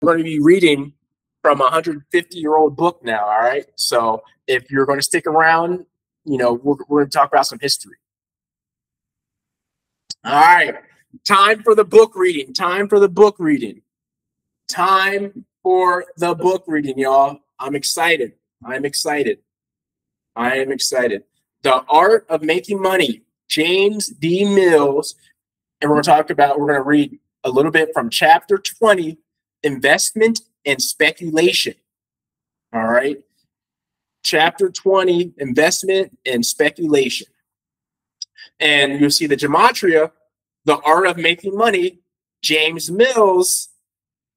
going to be reading from a 150-year-old book now, all right? So if you're going to stick around, you know, we're going to talk about some history. All right, time for the book reading. Time for the book reading. Time for the book reading, y'all. I'm excited. I'm excited. I am excited. The Art of Making Money, James D. Mills. And we're going to read a little bit from chapter 20, Investment and Speculation. All right. Chapter 20, Investment and Speculation. And you'll see the gematria, The Art of Making Money, James Mills,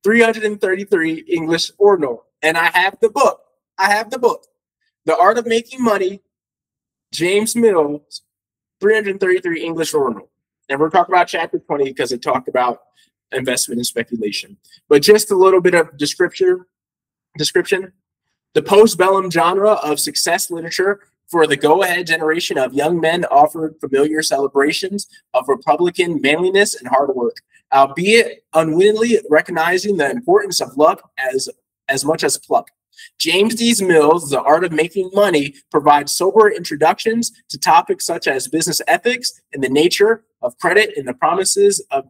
333 English Ordinal. And I have the book. I have the book. The Art of Making Money, James Mills, 333 English Ordinal. And we're talking about chapter 20 because it talked about investment and speculation. But just a little bit of description. The postbellum genre of success literature for the go-ahead generation of young men offered familiar celebrations of Republican manliness and hard work, albeit unwittingly recognizing the importance of luck as much as pluck. James D. Mills' The Art of Making Money provides sober introductions to topics such as business ethics and the nature of credit and the promises of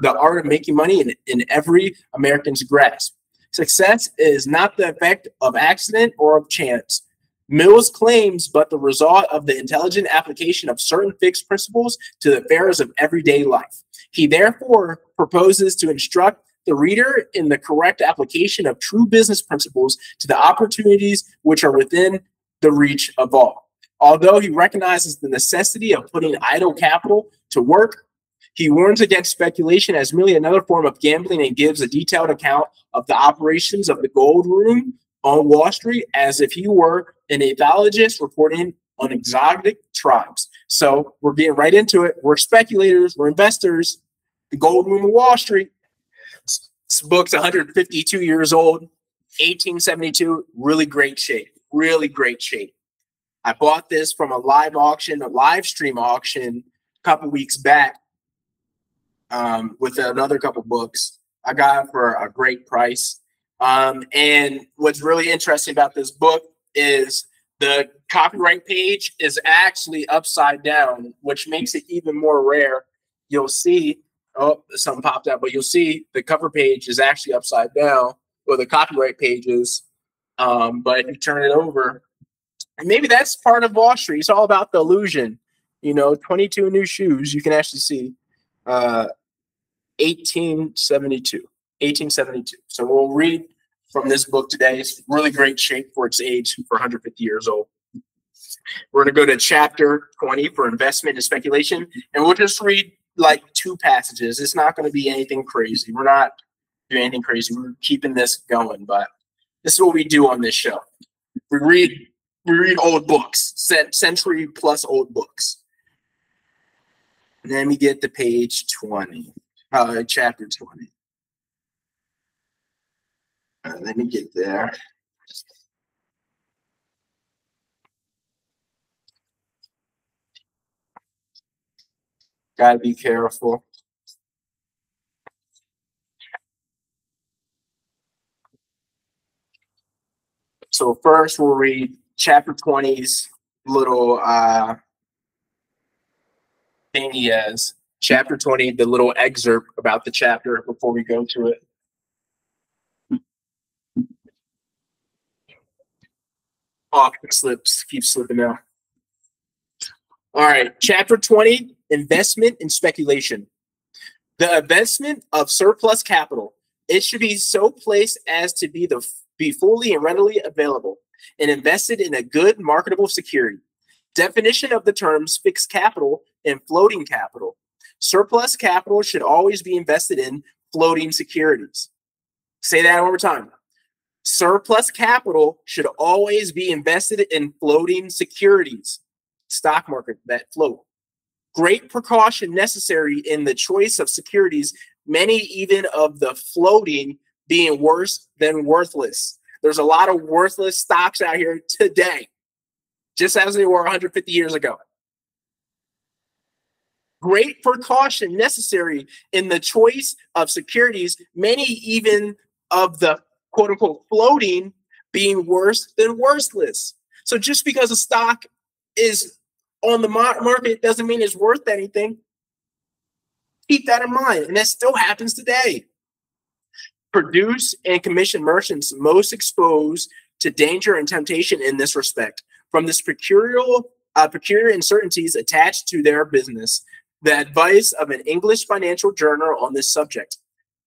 the art of making money in every American's grasp. Success is not the effect of accident or of chance. Mills claims, but the result of the intelligent application of certain fixed principles to the affairs of everyday life. He therefore proposes to instruct the reader in the correct application of true business principles to the opportunities which are within the reach of all. Although he recognizes the necessity of putting idle capital to work, he warns against speculation as merely another form of gambling and gives a detailed account of the operations of the gold room on Wall Street as if he were an ethologist reporting on exotic tribes. So we're getting right into it. We're speculators. We're investors. The gold room of Wall Street. This book's 152 years old, 1872. Really great shape. Really great shape. I bought this from a live stream auction a couple weeks back. With another couple books. I got it for a great price. And what's really interesting about this book is the copyright page is actually upside down, which makes it even more rare. You'll see, oh, something popped out, but you'll see the cover page is actually upside down, or the copyright page is. But if you turn it over, and maybe that's part of Wall Street. It's all about the illusion. You know, 22 new shoes, you can actually see. 1872. So we'll read from this book today. It's really great shape for its age, for 150 years old. We're going to go to chapter 20 for investment and speculation, and we'll just read like 2 passages. It's not going to be anything crazy. We're not doing anything crazy. We're keeping this going, but this is what we do on this show. We read old books, century plus old books. And then we get to page 20. Chapter 20. Let me get there. Gotta be careful. So first we'll read chapter 20's little thing he has. Chapter 20, the little excerpt about the chapter before we go to it. Oh, it slips, keeps slipping now. All right, chapter 20, investment and speculation. The investment of surplus capital. It should be so placed as to be fully and readily available and invested in a good marketable security. Definition of the terms fixed capital and floating capital. Surplus capital should always be invested in floating securities. Say that one more time. Surplus capital should always be invested in floating securities. Stock market that float. Great precaution necessary in the choice of securities, many even of the floating being worse than worthless. There's a lot of worthless stocks out here today, just as they were 150 years ago. Great precaution necessary in the choice of securities, many even of the quote unquote floating being worse than worthless. So just because a stock is on the market doesn't mean it's worth anything. Keep that in mind. And that still happens today. Produce and commission merchants most exposed to danger and temptation in this respect. From this peculiar uncertainties attached to their business, the advice of an English financial journal on this subject,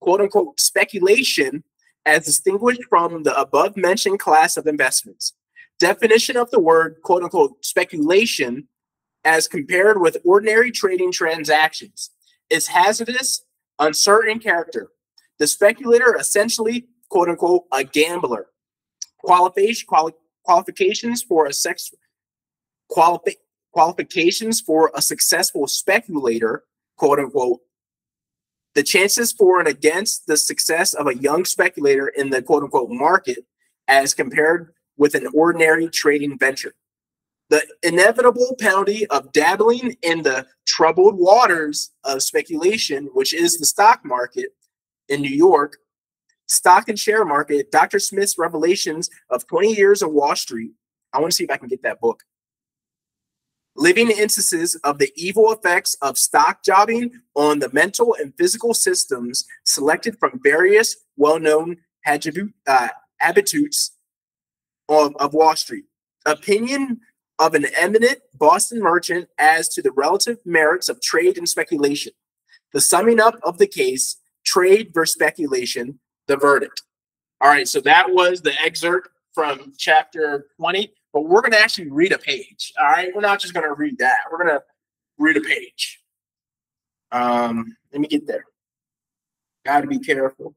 quote unquote, speculation as distinguished from the above mentioned class of investments. Definition of the word, quote unquote, speculation as compared with ordinary trading transactions is hazardous, uncertain character. The speculator essentially, quote unquote, a gambler. Qualifications for a successful speculator, quote unquote. The chances for and against the success of a young speculator in the quote unquote market as compared with an ordinary trading venture. The inevitable penalty of dabbling in the troubled waters of speculation, which is the stock market in New York, stock and share market, Dr. Smith's revelations of 20 years of Wall Street. I want to see if I can get that book. Living instances of the evil effects of stock jobbing on the mental and physical systems selected from various well-known habitudes of Wall Street. Opinion of an eminent Boston merchant as to the relative merits of trade and speculation. The summing up of the case, trade versus speculation, the verdict. All right, so that was the excerpt from chapter 20, but we're going to actually read a page. All right, we're not just going to read that. We're going to read a page. Let me get there. Got to be careful.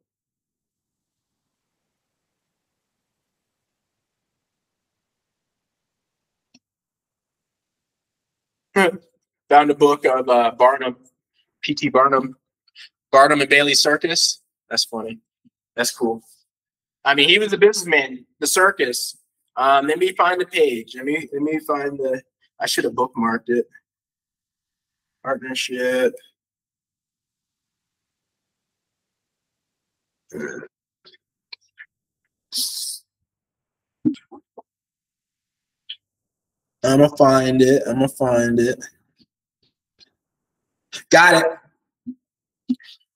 Found a book of Barnum, P.T. Barnum, Barnum and Bailey Circus. That's funny. That's cool. I mean, he was a businessman, the circus. Let me find the page. Let me find the, I should have bookmarked it. Partnership. I'm gonna find it. I'm gonna find it. Got it.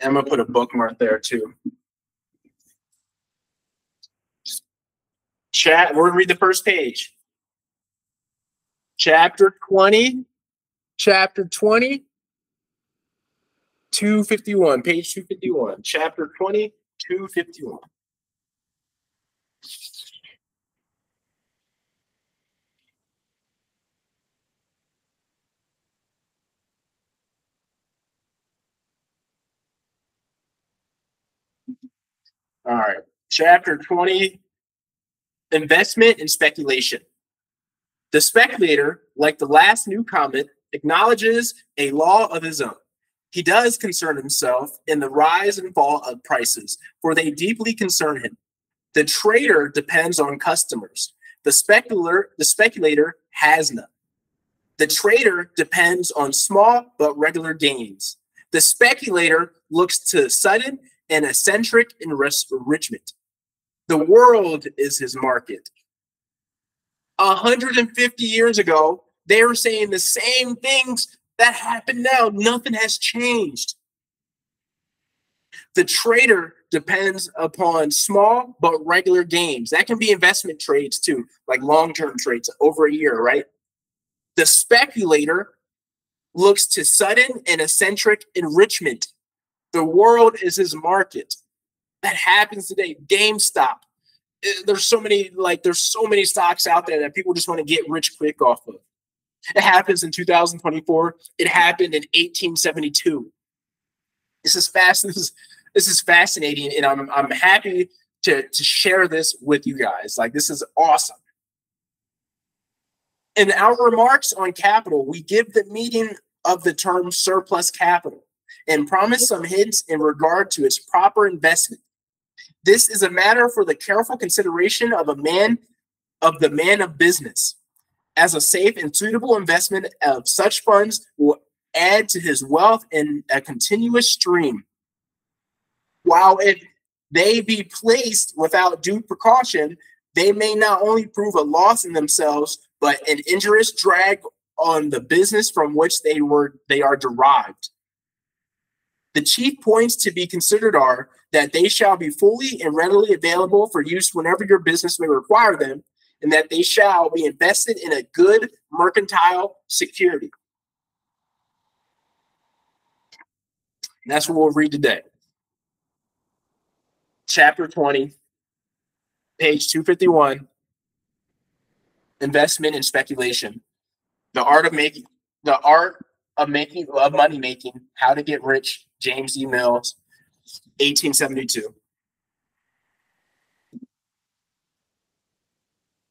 I'm gonna put a bookmark there too. Chat. We're gonna read the first page. Chapter 20. Chapter 20. 251. Page 251. Chapter 20. 251. All right. Chapter 20, investment and speculation. The speculator, like the last new comet, acknowledges a law of his own. He does concern himself in the rise and fall of prices, for they deeply concern him. The trader depends on customers. The speculator has none. The trader depends on small but regular gains. The speculator looks to sudden and eccentric enrichment. The world is his market. 150 years ago, they were saying the same things that happen now. Nothing has changed. The trader depends upon small but regular gains. That can be investment trades too, like long-term trades over a year, right? The speculator looks to sudden and eccentric enrichment. The world is his market. That happens today. GameStop. There's so many stocks out there that people just want to get rich quick off of. It happens in 2024. It happened in 1872. This is fast. This is fascinating, and I'm happy to share this with you guys. Like, this is awesome. In our remarks on capital, we give the meaning of the term surplus capital and promise some hints in regard to its proper investment. This is a matter for the careful consideration of the man of business. As a safe and suitable investment of such funds will add to his wealth in a continuous stream. While it they be placed without due precaution, they may not only prove a loss in themselves, but an injurious drag on the business from which they are derived. The chief points to be considered are that they shall be fully and readily available for use whenever your business may require them, and that they shall be invested in a good mercantile security. And that's what we'll read today. Chapter 20, page 251, investment and speculation. The art of money making, how to get rich, James E. Mills, 1872.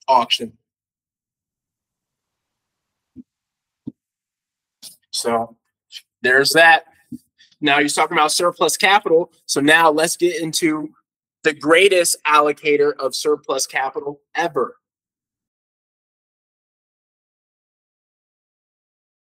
Auction. So there's that. Now he's talking about surplus capital. So now let's get into the greatest allocator of surplus capital ever.